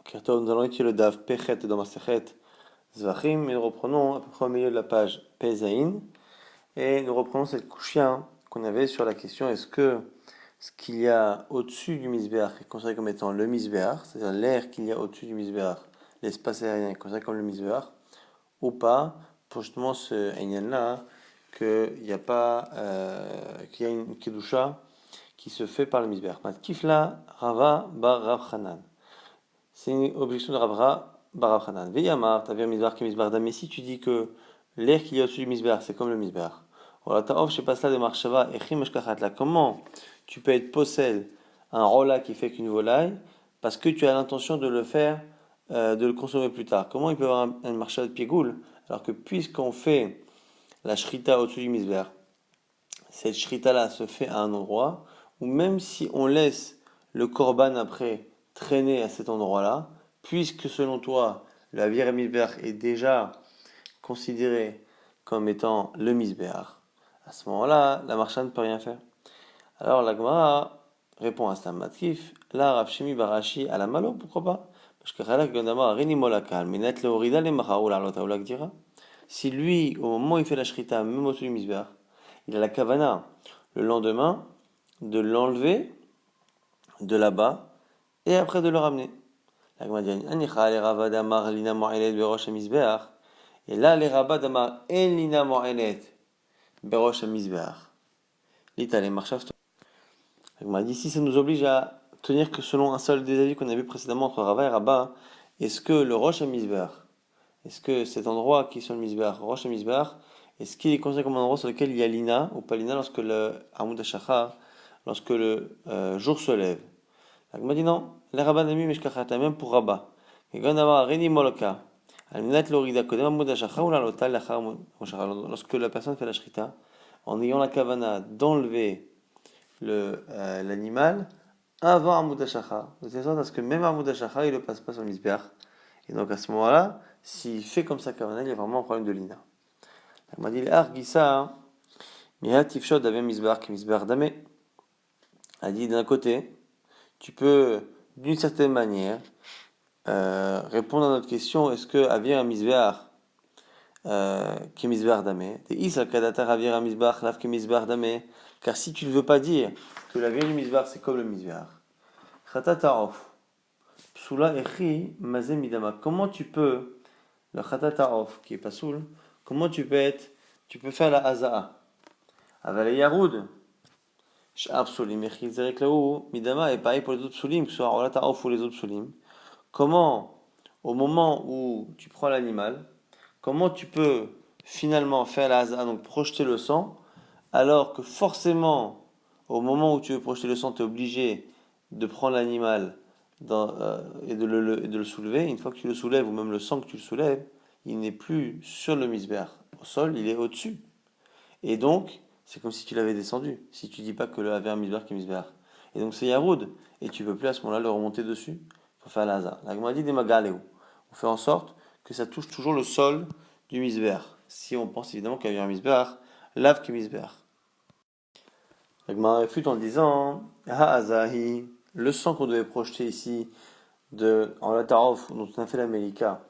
Kertov, nous allons étudier le Daf Pechet dans Masechet Zvachim et nous reprenons à peu près au milieu de la page Pezaïn et nous reprenons cette couchia qu'on avait sur la question est-ce que ce qu'il y a au-dessus du Misbéach est considéré comme étant le Misbéach, c'est-à-dire l'air qu'il y a au-dessus du Misbéach, l'espace aérien est considéré comme le Misbéach ou pas, pour justement ce Einyan-là, qu'il n'y a pas, qu'il y a une Kedusha qui se fait par le Misbéach. Kifla Rava Bar Rav Hanan. C'est une objection de Rabra Barav Hanan. Veyamar, t'as vu un misbar qui est misbar d'âme. Mais si tu dis que l'air qu'il y a au-dessus du misbar, c'est comme le misbar. Voilà, ta'of, je sais pas cela de marshava, echim là. Comment tu peux être possède un rola qui fait qu'une volaille parce que tu as l'intention de le faire, de le consommer plus tard. Comment il peut y avoir un marshava de piegoul alors que puisqu'on fait la shrita au-dessus du misbar, cette shrita-là se fait à un endroit où même si on laisse le korban après traîner à cet endroit-là, puisque selon toi, la vire misbéach est déjà considérée comme étant le misbéach, à ce moment-là, la marchande ne peut rien faire. Alors la Gemara répond à ça, Matkif, là, Rav Shimi Barashi à la malo, pourquoi pas? Parce que Chalak Gandama, Reni Molakal, Minet Leorida le Machaoul Arlota Oulak dira. Si lui, au moment où il fait la shrita, même au-dessus du misbéach, il a la kavana le lendemain de l'enlever de là-bas et après de le ramener. La Gemara dit Anicha les Rava d'Amar lina mo'elet berosh hamizbeach. Et là les Rava d'Amar en lina mo'elet berosh hamizbeach. L'Italien marchavto. La Gemara dit ici ça nous oblige à tenir que selon un seul des avis qu'on a vu précédemment entre Rava et Rabba, est-ce que le rosh hamizbeach, est-ce que cet endroit qui est sur le misbeach, rosh hamizbeach, est-ce qu'il est considéré comme un endroit sur lequel il y a l'ina ou pas l'ina lorsque le Hamoud HaShachar, lorsque le jour se lève? La Gemara dit non, les Rabba n'aiment mishkachata, même pour Rabba. Et quand on a Reni Moloka, lorsque la personne fait la shrita, en ayant la kavana d'enlever l'animal avant Hamoud HaShachar, de telle sorte à ce que même Hamoud HaShachar il ne le passe pas sur le misbeach. Et donc à ce moment-là, s'il fait comme ça kavana, il y a vraiment un problème de lina. Elle m'a dit l'Argisa, Miha Tifshod avait Misbar qui Misbar Damé. Elle dit d'un côté, tu peux d'une certaine manière répondre à notre question est-ce que Avir un Misbar qui est Misbar Damé et Is al Kadatar Avir un Misbar Lav qui est Misbar Damé. Car si tu ne veux pas dire que la vie du Misbar c'est comme le Misbar, Khatataof, Psula Echi Mazé Midama. Comment tu peux, le Khatataof qui est pas soul, comment tu peux faire la Haza'a Aval Yaroud, Sh'ab Psulim, Echil Zerek Laou, Midama, et pareil pour les autres Psulim, que ce soit Rolat Ta'of ou les autres Psulim. Comment, au moment où tu prends l'animal, comment tu peux finalement faire la Haza'a, donc projeter le sang, alors que forcément, au moment où tu veux projeter le sang, tu es obligé de prendre l'animal et de le soulever. Une fois que tu le soulèves, ou même le sang que tu le soulèves, il n'est plus sur le misbéach. Au sol, il est au-dessus. Et donc, c'est comme si tu l'avais descendu. Si tu dis pas que le avait un misbéach qui est misbéach. Et donc c'est Yaroud. Et tu peux plus à ce moment-là le remonter dessus pour faire l'Aza. La Gemara dit des Magaléou. On fait en sorte que ça touche toujours le sol du misbéach. Si on pense évidemment qu'il y avait un misbéach, lave qui misbéach. La Gemara réfute en disant Ha'azahi, le sang qu'on devait projeter ici en la tarof dont on a fait la Melika,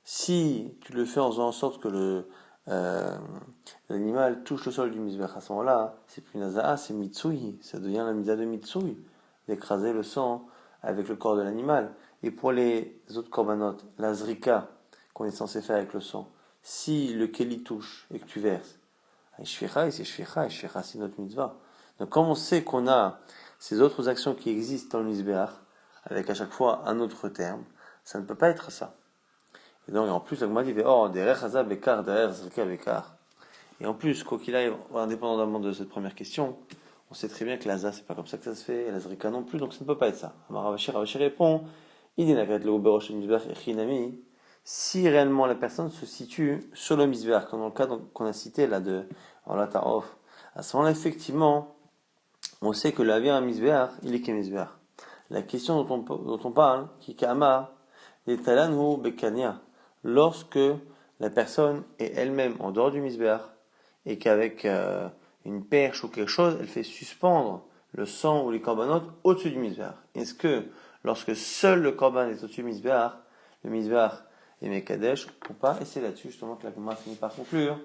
si tu le fais en faisant en sorte que euh, l'animal touche le sol du misbech, à ce moment-là, c'est plus Naza'a, c'est Mitsui, ça devient la misa de Mitsui, d'écraser le sang avec le corps de l'animal. Et pour les autres korbanot, la zrika qu'on est censé faire avec le sang, si le keli touche et que tu verses, Shficha, c'est Shficha, et Shficha, c'est notre mitzvah. Donc, comme on sait qu'on a ces autres actions qui existent dans le misbéach, avec à chaque fois un autre terme, ça ne peut pas être ça. Et donc, en plus, la Gemara dit, oh, derech haza bekar, derech zrika bekar. Et en plus, quoi qu'il arrive, indépendamment de cette première question, on sait très bien que l'Aza, c'est pas comme ça que ça se fait, et la Zrika non plus, donc ça ne peut pas être ça. Ravashi répond, si réellement la personne se situe sur le misbéach, comme dans le cas qu'on a cité là de en Taof, à ce moment-là, effectivement, on sait que la vie un misbéach, il est qu'un misbéach. La question dont on parle, qui est Kama, est talanhu bekania, lorsque la personne est elle-même en dehors du misbéach, et qu'avec une perche ou quelque chose, elle fait suspendre le sang ou les corbanotes au-dessus du misbéach. Est-ce que lorsque seul le korban est au-dessus du Mizbeach, le Mizbeach et Mekadesh ou pas, et c'est là-dessus justement que la Gemara finit par conclure.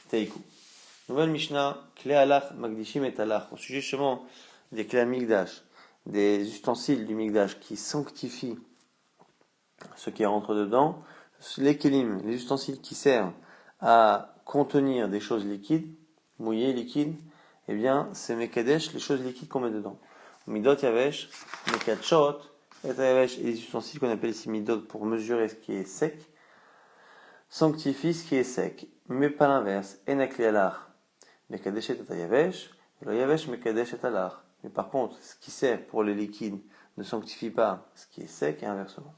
Teiku. Nouvelle Mishnah, Klei Halach Magdishim et Halach, au sujet justement des Klei Migdash, des ustensiles du Migdash qui sanctifient ce qui rentre dedans, les Kelim, les ustensiles qui servent à contenir des choses liquides, mouillées, liquides, eh bien, c'est Mekadesh, les choses liquides qu'on met dedans. Midot Yavesh, Mekachot, et Yavesh, et les ustensiles qu'on appelle ici Midot pour mesurer ce qui est sec, sanctifient ce qui est sec, mais pas l'inverse. Enakli Alach, Mekadesh et Yavesh, le Yavesh Mekadesh et Alach. Mais par contre, ce qui sert pour les liquides ne sanctifie pas ce qui est sec et inversement.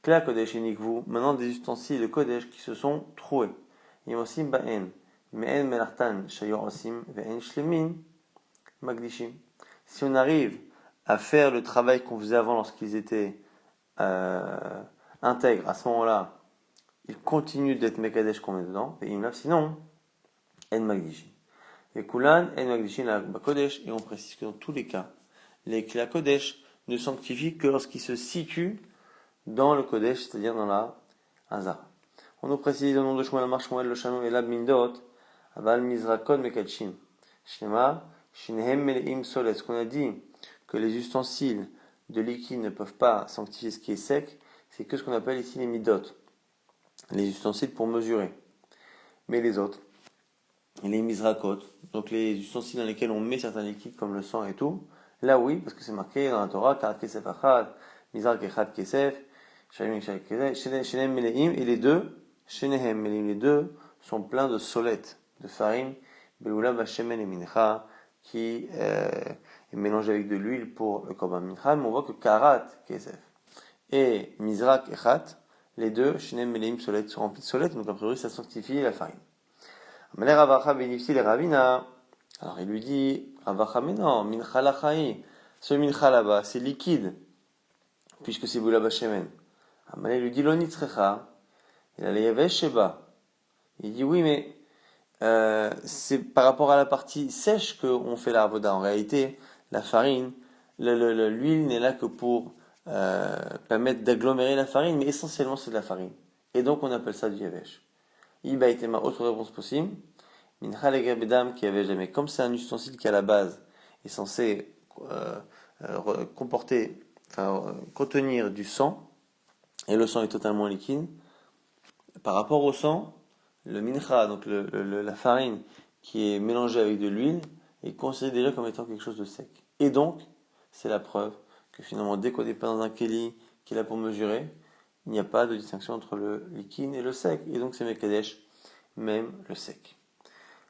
Kla Kodesh et Nikvu, maintenant des ustensiles de Kodesh qui se sont troués. Yimosim Ba'en, Me'en Melartan, Shayor Osim, Ve'en Shlemin, Magdishim. Si on arrive à faire le travail qu'on faisait avant lorsqu'ils étaient intègres, à ce moment-là, ils continuent d'être Mekadesh qu'on met dedans, et sinon, En Magdishim. Et Kulan, En Magdishim, la Kodesh, et on précise que dans tous les cas, les Kla Kodesh ne sanctifient que lorsqu'ils se situent dans le Kodesh, c'est-à-dire dans la Hazara. On nous précise le nom de Shmuel, Amar Shmuel, le Shano et Lab Mindot, Aval Mizrakon Mekachim, Shema, Shinehem Meleim Solet. Ce qu'on a dit que les ustensiles de liquide ne peuvent pas sanctifier ce qui est sec, c'est que ce qu'on appelle ici les Midot, les ustensiles pour mesurer. Mais les autres, les Mizrakot, donc les ustensiles dans lesquels on met certains liquides comme le sang et tout, là oui, parce que c'est marqué dans la Torah, Karat Kesef Achad, Mizrak Echad Kesef, Shenem Meleim, et les deux, Shenehem Meleim, les deux sont pleins de solettes, de farine, Beoula Bashemen et Mincha, qui est mélangé avec de l'huile pour le Korban Mincha, mais on voit que Karat Kesef et Mizrak Echat, les deux, Shenem Meleim solettes, sont remplis de solettes, donc a priori ça sanctifie la farine. Amalé Ravacha bénéficie les Ravina. Alors il lui dit, Ravacha, mais non, Mincha Lachaï, ce Mincha là-bas, c'est liquide, puisque c'est Beoula Bashemen. Amalé lui dit, Lonitzrecha, il a les Yavesh Sheba. Il dit, oui, mais c'est par rapport à la partie sèche qu'on fait la avoda. En réalité, la farine, l'huile n'est là que pour permettre d'agglomérer la farine, mais essentiellement c'est de la farine. Et donc on appelle ça du yavesh. Iba itema, autre réponse possible. Mincha legabedam qui avait jamais. Comme c'est un ustensile qui à la base est censé contenir du sang, et le sang est totalement liquide, par rapport au sang, le mincha, donc la farine qui est mélangée avec de l'huile, est considérée déjà comme étant quelque chose de sec. Et donc, c'est la preuve que finalement, dès qu'on n'est pas dans un keli qui est là pour mesurer, il n'y a pas de distinction entre le liquide et le sec. Et donc, c'est Mekadesh, même le sec.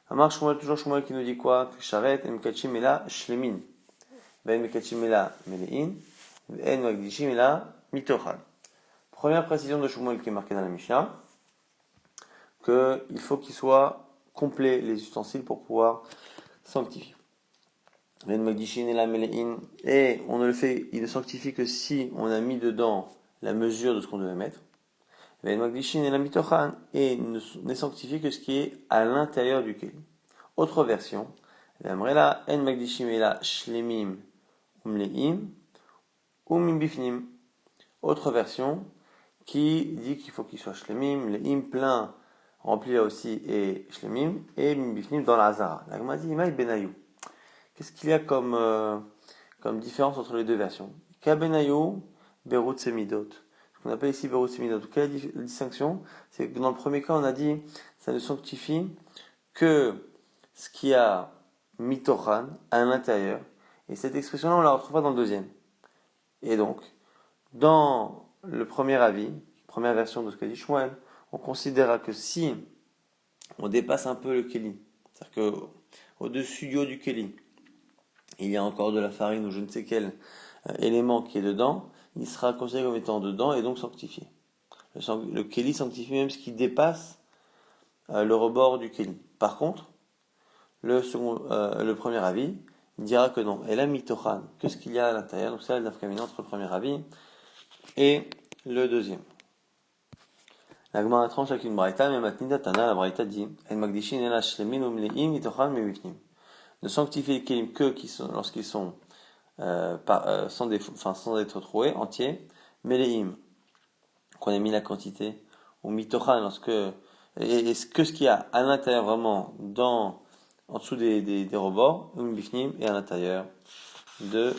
Amar Shmuel, toujours Shmuel qui nous dit quoi? Sharet, en Mekachim ela shlemin. Ben Mekachim ela melein. En Magdishim ela mitochal. Première précision de Shmuel qui est marquée dans la Mishnah, qu'il faut qu'ils soient complets les ustensiles pour pouvoir sanctifier. Et on ne le fait, il ne sanctifie que si on a mis dedans la mesure de ce qu'on devait mettre. Et ne sanctifie que ce qui est à l'intérieur du keli. Autre version, autre version qui dit qu'il faut qu'il soit shlemim, leim plein, rempli là aussi, et shlemim, et bifnim dans la hazara. La Gemara dit, Imaï benayou. Qu'est-ce qu'il y a comme différence entre les deux versions? Kabenayou, berut semidot. Ce qu'on appelle ici berut semidot. Quelle est la distinction? C'est que dans le premier cas, on a dit, ça ne sanctifie que ce qui a mitochan à l'intérieur. Et cette expression-là, on la retrouve pas dans le deuxième. Et donc, dans le premier avis, première version de ce qu'a dit Shmuel, on considérera que si on dépasse un peu le keli, c'est-à-dire que au-dessus du haut du keli, il y a encore de la farine ou je ne sais quel élément qui est dedans, il sera considéré comme étant dedans et donc sanctifié. Le keli sanctifie même ce qui dépasse le rebord du keli. Par contre, le premier avis dira que non. Et la mitochan, que ce qu'il y a à l'intérieur, donc c'est la nafkamina entre le premier avis et le deuxième. La Gemara tranche avec une braïta, mais matnida tana, la braïta dit, el magdishin ela shlemin umleim mitochan mevifnim. Ne sanctifier les kelim que lorsqu'ils sont sans défaut, enfin sans être troué, entier, meleim, qu'on ait mis la quantité, ou mitochan, et ce qu'il y a à l'intérieur vraiment, en dessous des rebords, ou bifnim, et à l'intérieur de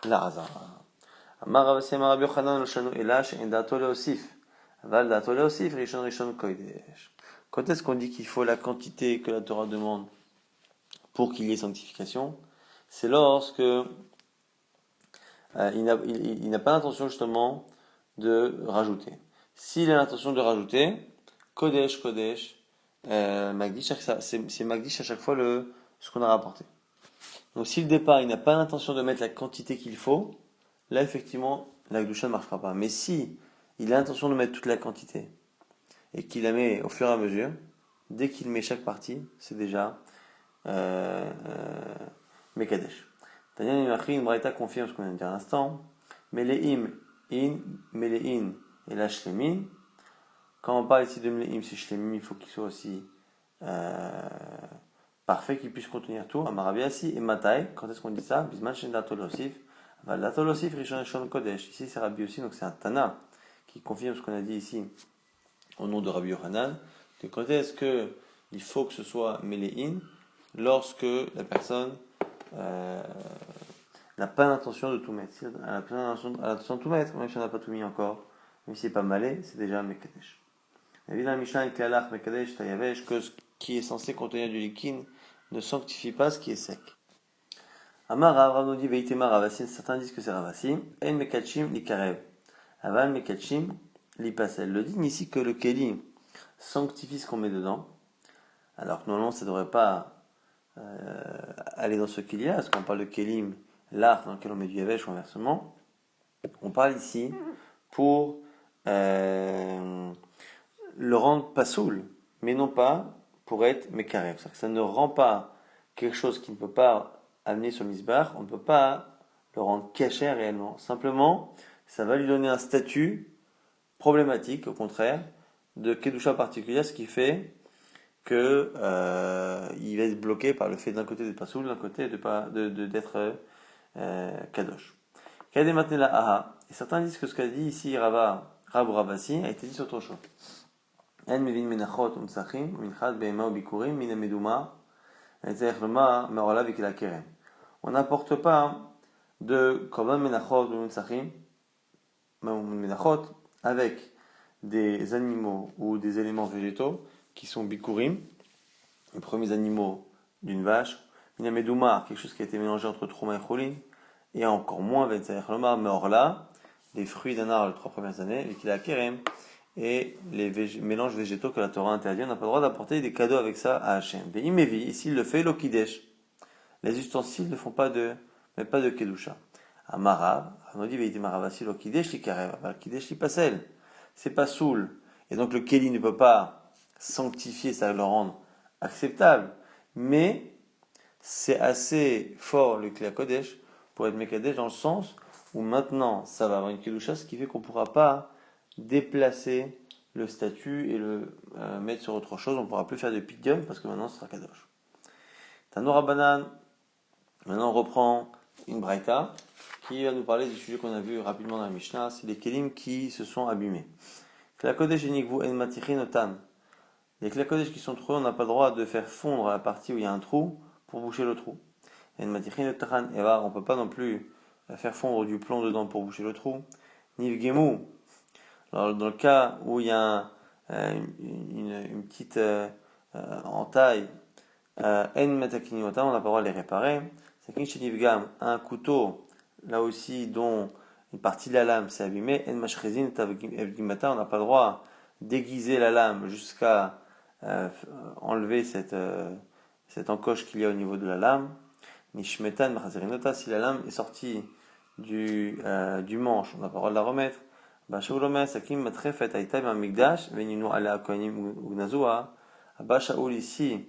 la raza. Amar Rav Asi Amar Rabbi Yochanan lo shanu ela she'en da'ato leosif. Aval da'ato leosif rishon rishon kodesh. Quand est-ce qu'on dit qu'il faut la quantité que la Torah demande pour qu'il y ait sanctification? C'est lorsque il n'a pas l'intention justement de rajouter. S'il a l'intention de rajouter, Kodesh, Kodesh, Magdish, c'est Magdish à chaque fois ce qu'on a rapporté. Donc si le départ, il n'a pas l'intention de mettre la quantité qu'il faut, là effectivement, la Gdusha ne marchera pas. Mais si il a l'intention de mettre toute la quantité et qu'il la met au fur et à mesure, dès qu'il met chaque partie, c'est déjà Mekadesh. Tanya Nimachri, une braïta confirme ce qu'on vient de dire à l'instant. Meleim, Melein et la Shlemin. Quand on parle ici de Meleim, c'est Shlemin, il faut qu'il soit aussi parfait, qu'il puisse contenir tout. Amarabiasi et Matai, quand est-ce qu'on dit ça? Bisman Shen Datolosif. Datolosif, Rishon Rishon Kodesh. Ici c'est Rabbi aussi, donc c'est un Tana qui confirme ce qu'on a dit ici au nom de Rabbi Yochanan. De quand est-ce qu'il faut que ce soit Melein? Lorsque la personne n'a pas l'intention de tout mettre. Si elle n'a pas l'intention de tout mettre, même si on n'a pas tout mis encore, même si c'est pas malé, c'est déjà Mekadesh. Évidemment, Mishnah et Klalach, Mekadesh, Tayavesh, que ce qui est censé contenir du liquide ne sanctifie pas ce qui est sec. Amar Rav nous dit Veitema Ravassin, certains disent que c'est Ravassin, En Mekachim li Karev, Aval Mekachim li Pasel. Le dit ici que le Keli sanctifie ce qu'on met dedans, alors que normalement ça ne devrait pas aller dans ce qu'il y a, parce qu'on parle de Kelim, l'art dans lequel on met du Yavesh ou inversement. On parle ici pour le rendre pas soul, mais non pas pour être Mekarev. C'est-à-dire que ça ne rend pas quelque chose qui ne peut pas amener sur le misbar, on ne peut pas le rendre caché réellement. Simplement, ça va lui donner un statut problématique, au contraire, de Kedusha particulière, ce qui fait que il va être bloqué par le fait d'un côté d'être pas soul, d'un côté d'être kadosh. Kadé maintenant la aha. Et certains disent que ce qu'a dit ici Rav Ravasi a été dit sur autre chose. En mevin menachot u'mtsachim minchad be'ema u'bikurim min meduma etzech loma me'ola v'kila kerem. On n'apporte pas de korban menachot u'mtsachim menachot avec des animaux ou des éléments végétaux qui sont bikurim, les premiers animaux d'une vache, minamedouma, quelque chose qui a été mélangé entre trouma et cholin, et encore moins vetzayach lomar, mais or là, les fruits d'un arbre les 3 premières années, et qu'il a kerem, et les mélanges végétaux que la Torah interdit, on n'a pas le droit d'apporter des cadeaux avec ça à Hachem. Ve'imevi, et s'il le fait, l'okidesh. Les ustensiles ne font pas de kedusha. Amarav, on dit ve'itimarav, l'okidesh li karev, l'okidesh li pasel. C'est pas soul. Et donc le keli ne peut pas sanctifier, ça va le rendre acceptable. Mais c'est assez fort le Kli Kodesh pour être Mekadesh dans le sens où maintenant ça va avoir une Kedusha, ce qui fait qu'on ne pourra pas déplacer le statut et le mettre sur autre chose. On ne pourra plus faire de Pidyon parce que maintenant ce sera Kadosh. Tanora Banan, maintenant on reprend une Braïta qui va nous parler du sujet qu'on a vu rapidement dans la Mishnah, c'est les Kelim qui se sont abîmés. Kli Kodesh et Nikvu en Matichin Otan. Les Kli Kodesh qui sont troués, on n'a pas le droit de faire fondre la partie où il y a un trou pour boucher le trou. Et on ne peut pas non plus faire fondre du plomb dedans pour boucher le trou. Nivgemu. Alors dans le cas où il y a une petite entaille, en metakinimota, on n'a pas le droit de les réparer. Sakin shenivgam, un couteau, là aussi dont une partie de la lame s'est abîmée. En mashrezin tavgimata, on n'a pas le droit d'aiguiser la lame jusqu'à enlever cette encoche qu'il y a au niveau de la lame. Nishmetan b'chazerinota, si la lame est sortie du manche, on n'a pas le droit de la remettre. Bashaoulomé sakim matrefet aïtaim amigdash veninu ala kohanim ugnazua. Bashaoul ici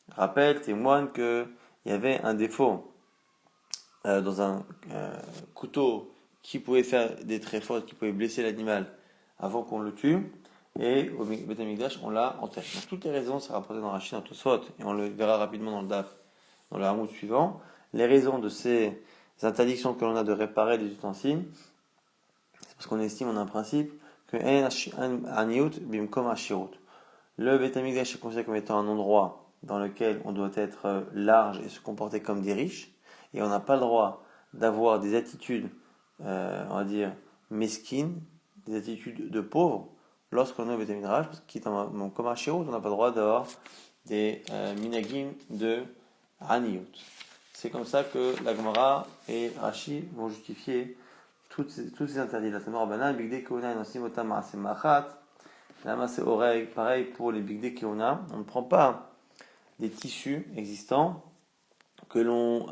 rappelle, témoigne que il y avait un défaut dans un couteau qui pouvait faire des traits forts, qui pouvait blesser l'animal avant qu'on le tue. Et au Beth Amikdash, on l'a enterré. Donc toutes les raisons, c'est rapporté dans Rachid, dans Tosfot, et on le verra rapidement dans le Daf, dans le Hamoud suivant. Les raisons de ces les interdictions que l'on a de réparer les ustensiles, c'est parce qu'on estime, on a un principe, que le Beth Amikdash est considéré comme étant un endroit dans lequel on doit être large et se comporter comme des riches, et on n'a pas le droit d'avoir des attitudes, on va dire, mesquines, des attitudes de pauvres, lorsqu'on est au Beth Amikdash, parce qu'il est comme un Shirut, on n'a pas le droit d'avoir des minagim de Aniyut. C'est comme ça que la Gemara et Rashi vont justifier tous ces interdits. La Tanur Rabbanan, Bigdei Keuna, Enosim Maaseh Machat, la Maaseh Oreg, pareil pour les Bigdei Keuna, on ne prend pas des tissus existants que l'on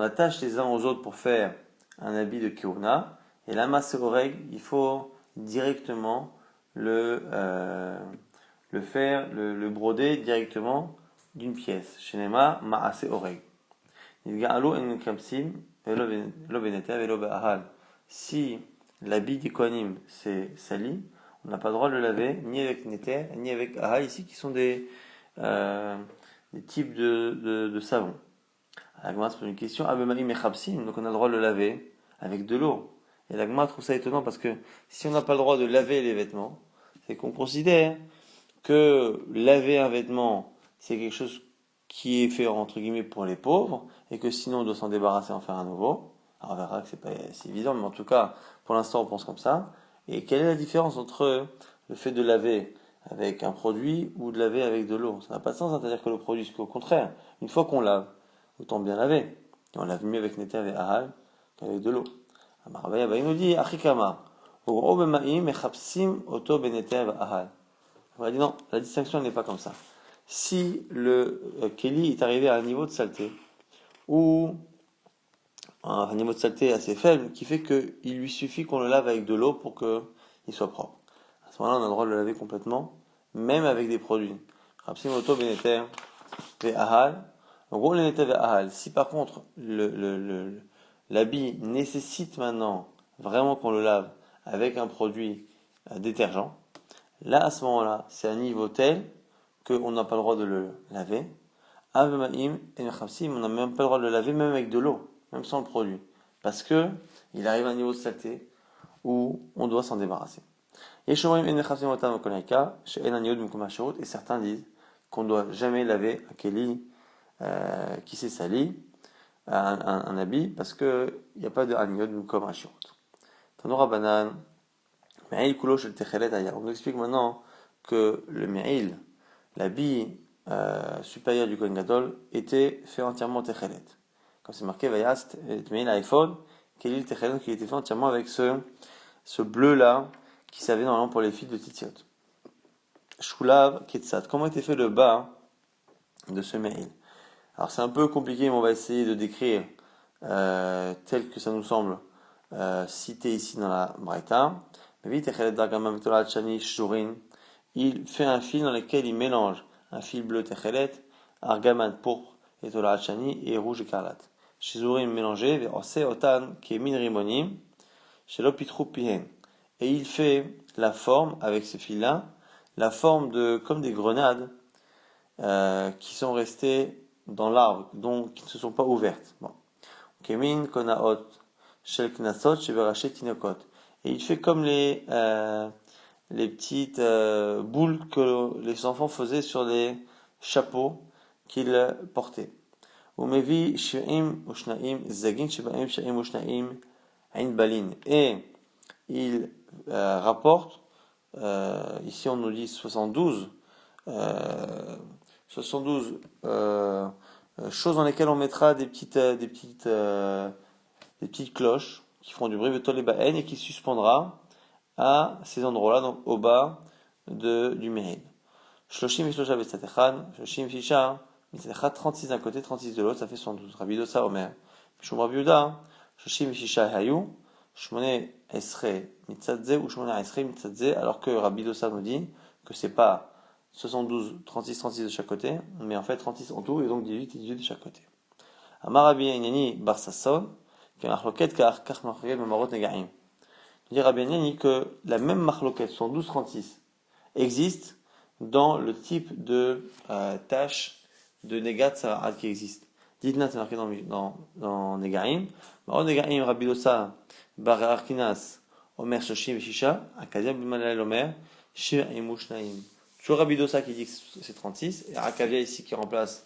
attache les uns aux autres pour faire un habit de Keuna. Et la Maaseh Oreg, il faut directement le broder directement d'une pièce. Shenema Maase Oreg. Si l'habit des Kohanim c'est sali, on n'a pas le droit de le laver ni avec Neter ni avec Ahal, ici qui sont des types de savon. L'Agma se pose une question, donc on a le droit de le laver avec de l'eau. Et l'Agma trouve ça étonnant parce que si on n'a pas le droit de laver les vêtements, c'est qu'on considère que laver un vêtement, c'est quelque chose qui est fait entre guillemets pour les pauvres, et que sinon on doit s'en débarrasser et en faire un nouveau. Alors on verra que c'est pas si évident, mais en tout cas, pour l'instant on pense comme ça. Et quelle est la différence entre le fait de laver avec un produit ou de laver avec de l'eau? Ça n'a pas de sens, c'est-à-dire que le produit, c'est qu'au contraire, une fois qu'on lave, autant bien laver. Et on lave mieux avec Neter et Ahal qu'avec de l'eau. Amarabaya, il nous dit, Achikama, oto beneter Ahal. On a dit non, la distinction n'est pas comme ça. Si le Keli est arrivé à un niveau de saleté, ou un niveau de saleté assez faible, qui fait qu'il lui suffit qu'on le lave avec de l'eau pour qu'il soit propre. À ce moment-là, on a le droit de le laver complètement, même avec des produits. Rapsim Oto Beneter Ve'ahal. En gros, le Beneter Ve'ahal. Si par contre, l'habit nécessite maintenant vraiment qu'on le lave avec un produit détergent, là, à ce moment-là, c'est un niveau tel qu'on n'a pas le droit de le laver. Avemaim et Mechamsim, on n'a même pas le droit de le laver, même avec de l'eau, même sans le produit. Parce que il arrive à un niveau de saleté où on doit s'en débarrasser. Et certains disent qu'on ne doit jamais laver un keli qui s'est sali, un habit, parce qu'il n'y a pas de aniod comme un shirut. Tanora banan. On nous explique maintenant que le me'il, l'habit supérieur du Kohen Gadol, était fait entièrement techelet. Comme c'est marqué, Vayast et me'il iPhone, qu'il était fait entièrement avec ce bleu-là, qui servait normalement pour les filles de Titiot. Shulav Ketsat. Comment était fait le bas de ce me'il? Alors c'est un peu compliqué, mais on va essayer de décrire tel que ça nous semble cité ici dans la Braïta. Il fait un fil dans lequel il mélange un fil bleu techelet, argaman pourpre et tolat shani et rouge écarlate. Shizurim mélangé, ve'ose otan kemin rimonim, shelo pitru pihen. Et il fait la forme avec ce fil-là, la forme comme des grenades qui sont restées dans l'arbre, donc qui ne se sont pas ouvertes. Bon. Kemin konaot shel knasot sheberaché tinokot. Et il fait comme les petites boules que les enfants faisaient sur les chapeaux qu'ils portaient. Umevi shirim ushnaim zagin shebaim shirim ushnaim ein balin. Et il rapporte, ici on nous dit 72 choses dans lesquelles on mettra des petites cloches qui feront du bruit et qui suspendra à ces endroits-là, donc au bas du Méride. Shloshim et Shlosha Bestatechan, Shloshim Fisha, Mitzatechan, 36 d'un côté, 36 de l'autre, ça fait 112. Rabbi Dosa Omer. Shom Rabbi Yuda, Shloshim Fisha Hayu, Shmone Esre Mitzadze ou Shmone Esre Mitzadze, alors que Rabbi Dosa nous dit que c'est pas 72, 36, 36 de chaque côté, mais en fait 36 en tout, et donc 18 et 18 de chaque côté. Amar Rabbi Yannani Bar Sasson, que Machloket Kar Machloket Memarot Negaim. Il dit Rabbi Yannani que la même Machloket, 112-36, existe dans le type de tâche de Negat Sara'at qui existe. Dites-nous, c'est marqué dans Negaim. Maro Negaim, Rabbi Dosa, Bar Arkinas, Omer Shashim et Shisha, Akadia Bimalal Omer, Shir et Mushnaim. Toujours Rabbi Dosa qui dit que c'est 36, et Akavia ici qui remplace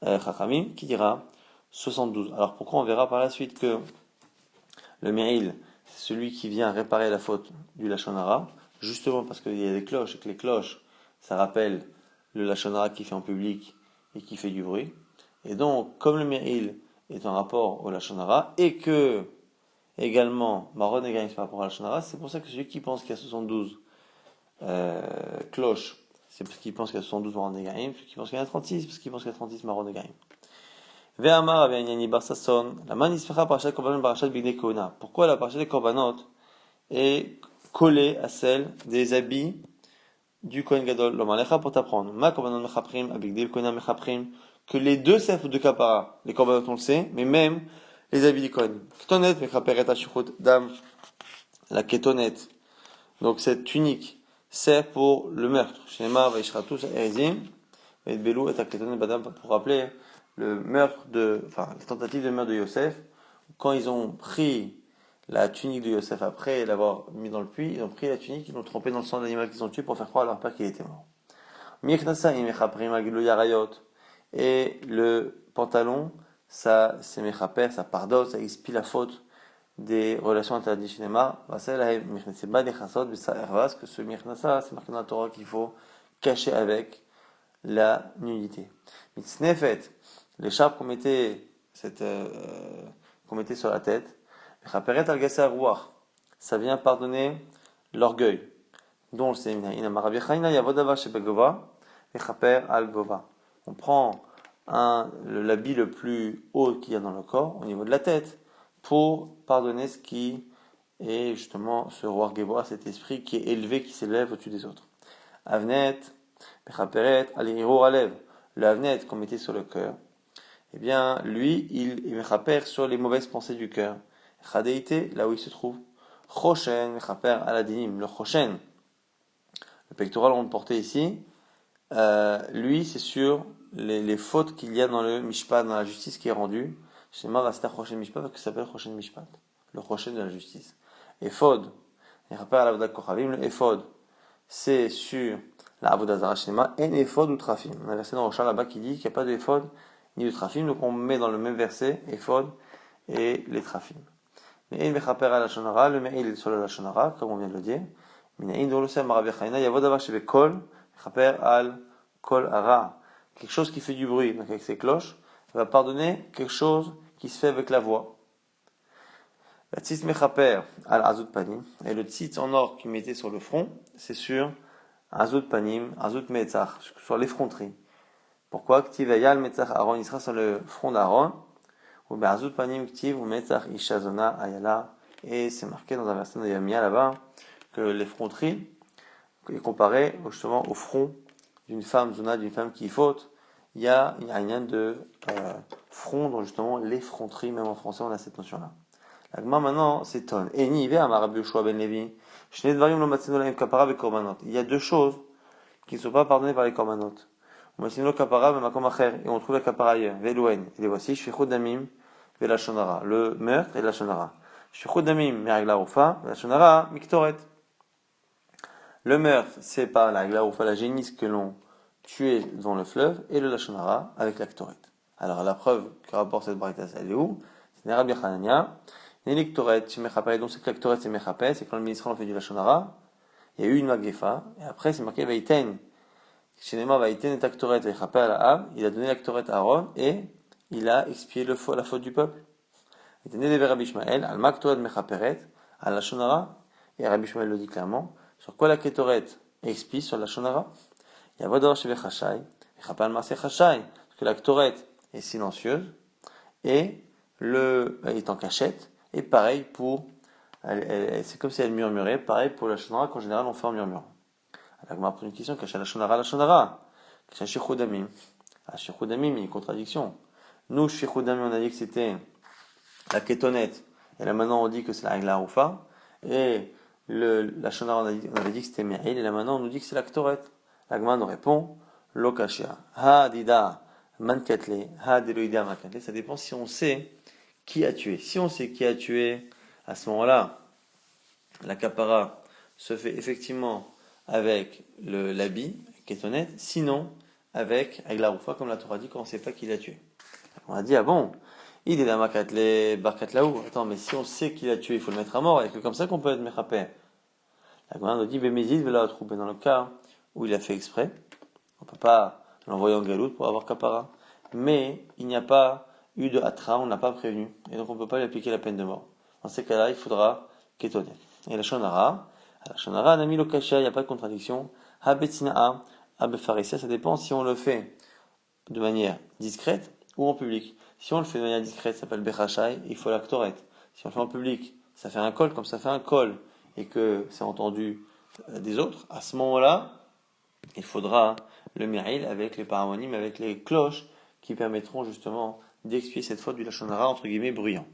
Chachamim, qui dira 72. Alors pourquoi on verra par la suite que le Me'il, c'est celui qui vient réparer la faute du Lachon Hara, justement parce qu'il y a des cloches, et que les cloches, ça rappelle le Lachon Hara qui fait en public et qui fait du bruit. Et donc, comme le Me'il est en rapport au Lachon Hara, et que, également, Maron et par rapport au Lachon Hara, c'est pour ça que celui qui pense qu'il y a 72 cloches, c'est parce qu'il pense qu'il y a 72 Maron et Gaïm, celui qui pense qu'il y en a 36, parce qu'il pense qu'il y a 36 Maron et Gaïm. Ve'amar Abianyani Bar Sasson, la manisfera parachat Korbanot parachat Bigdei Kohuna. Pourquoi la parachat des Korbanot est collée à celle des habits du Kohen Gadol? L'Omalecha pour t'apprendre. Ma Korbanot Mechaprim, Abigdei Kohuna Mechaprim, que les deux sefs de Kapara, les Korbanot on le sait, mais même les habits du Kohen. Ketonet Mechaperet Ashuchot Dam, la Ketonet. Donc cette tunique, c'est pour le meurtre. Shnema Vaishratou Erizim, et Belou et Ketonet Badam pour rappeler la tentative de meurtre de Yosef, quand ils ont pris la tunique de Yosef après l'avoir mis dans le puits, ils ont pris la tunique, ils l'ont trempée dans le sang de l'animal qu'ils ont tué pour faire croire à leur père qu'il était mort. Et le pantalon, ça, c'est mechaper, ça pardonne, ça expie la faute des relations interdites chez Neymar. C'est pas des chassot, mais ça parce que ce mirnasa, c'est marqué dans la Torah qu'il faut cacher avec la nudité. Mitznefet, l'écharpe qu'on mettait sur la tête, ça vient pardonner l'orgueil, dont le séminaire. On prend l'habit le plus haut qu'il y a dans le corps, au niveau de la tête, pour pardonner ce qui est justement ce roi Geboa, cet esprit qui est élevé, qui s'élève au-dessus des autres. Avnet, Mechaperet, Alihiro Alev, le Avnet qu'on mettait sur le cœur, eh bien, lui, il mechaper sur les mauvaises pensées du cœur. Chadeité, là où il se trouve. Choshen, mechaper aladinim, le Choshen, le pectoral qu'on portait ici, lui, c'est sur les fautes qu'il y a dans le Mishpat, dans la justice qui est rendue. Shema va star Choshen Mishpat, parce que ça s'appelle Choshen Mishpat, le Choshen de la justice. Ephod, mechaper alavodat kochavim, le Ephod, c'est sur la avodah zara Shema, en Ephod ou trafim. On a un verset dans Rochal là-bas qui dit qu'il n'y a pas de Ephod ni de trafim, donc on met dans le même verset Ephod et les trafim. Mais il mechaper à la shonara, le me'il est sur la shonara, comme on vient de le dire. Minaïn de l'osem marabiachaina, yavod avar shebe kol, mechaper al kol ara. Quelque chose qui fait du bruit, donc avec ses cloches, il va pardonner quelque chose qui se fait avec la voix. La tzitz mechaper al azut panim, et le tzitz en or qu'il mettait sur le front, c'est sur azut panim, azut metzach, sur l'effronterie. Pourquoi? Ktiv ayal metzach Aaron, il sera sur le front d'Aaron. Ou be'azut panim ktiv ou metzach ishazona ayala. Et c'est marqué dans un verset de Yamia là-bas que l'effronterie est comparée justement au front d'une femme, zona, d'une femme qui faute. Il y a un lien de front dans justement l'effronterie, même en français on a cette notion-là. L'agma maintenant s'étonne. Eni ve amar Rabbi Yoshua ben Levi. Shnei dvarim lo matzenu lahem kapara bekorbanot. Il y a deux choses qui ne sont pas pardonnées par les korbanot. Et on trouve la kapara ailleurs. Velouen. Et les voici. Shfichut damim la shonara. Le meurtre et la shonara. Shfichut damim meragla rufa. La shonara miktoret. Le meurtre, c'est par la regla rufa, la génisse que l'on tuait dans le fleuve, et le lashonara avec la ktoret. Alors la preuve que rapporte cette braïta, elle est où? C'est Rabbi Hanania. N'est ktoret, shemechapel. Donc c'est que la ktoret c'est mechapel, c'est quand le ministre on fait du lashonara. Il y a eu une magéfa, et après c'est marqué vaïten. Shinema va iten et aktoret vechaper à la âme, il a donné l'actoret à Aaron et il a expié la faute du peuple. Il tenait des Rabbi Ishmael, al maktoret mechaperet, al la shonara, et Rabbi Ishmael le dit clairement, sur quoi la ketoret expie sur la shonara. Il y a vodor chez Vechashai, vechaper al marse chashai, parce que l'actoret est silencieuse, et est en cachette, et pareil pour, c'est comme si elle murmurait, pareil pour la shonara qu'en général on fait en murmurant. La Gemara pose une question, Kacha la shonara. Kacha shichud damim. Ah, shichud damim, il y a une contradiction. Nous, shichud damim, on a dit que c'était la kétonette. Et là maintenant, on dit que c'est la regla rufa. Et la shonara, on avait dit que c'était me'il. Et là maintenant, on nous dit que c'est la ktoret. La Gemara nous répond, lo kashia. Ha dida Mankatle, ha deloïda mankatle, ça dépend si on sait qui a tué. Si on sait qui a tué, à ce moment-là, la kapara se fait effectivement avec l'habit, qui est honnête, sinon avec la roufa, comme la Torah dit, quand on ne sait pas qui l'a tué. On a dit, ah bon, il est la makatle, barkatlaou. Attends, mais si on sait qui l'a tué, il faut le mettre à mort, et que comme ça qu'on peut être mechapé. La Gemara nous dit, Bémézid, Vela trouvé dans le cas où il a fait exprès, on ne peut pas l'envoyer en galoute pour avoir kapara. Mais il n'y a pas eu de hatra, on n'a pas prévenu, et donc on ne peut pas lui appliquer la peine de mort. Dans ces cas-là, il faudra qu'étonner. Et la shonara, nami lo kasha, il n'y a pas de contradiction. Habetzina'a, abefarisia, ça dépend si on le fait de manière discrète ou en public. Si on le fait de manière discrète, ça s'appelle bechachai, il faut la ktoret. Si on le fait en public, ça fait un col comme ça fait un col, et que c'est entendu des autres, à ce moment-là, il faudra le méril avec les paramonymes, avec les cloches qui permettront justement d'expier cette faute du lachon hara entre guillemets bruyant.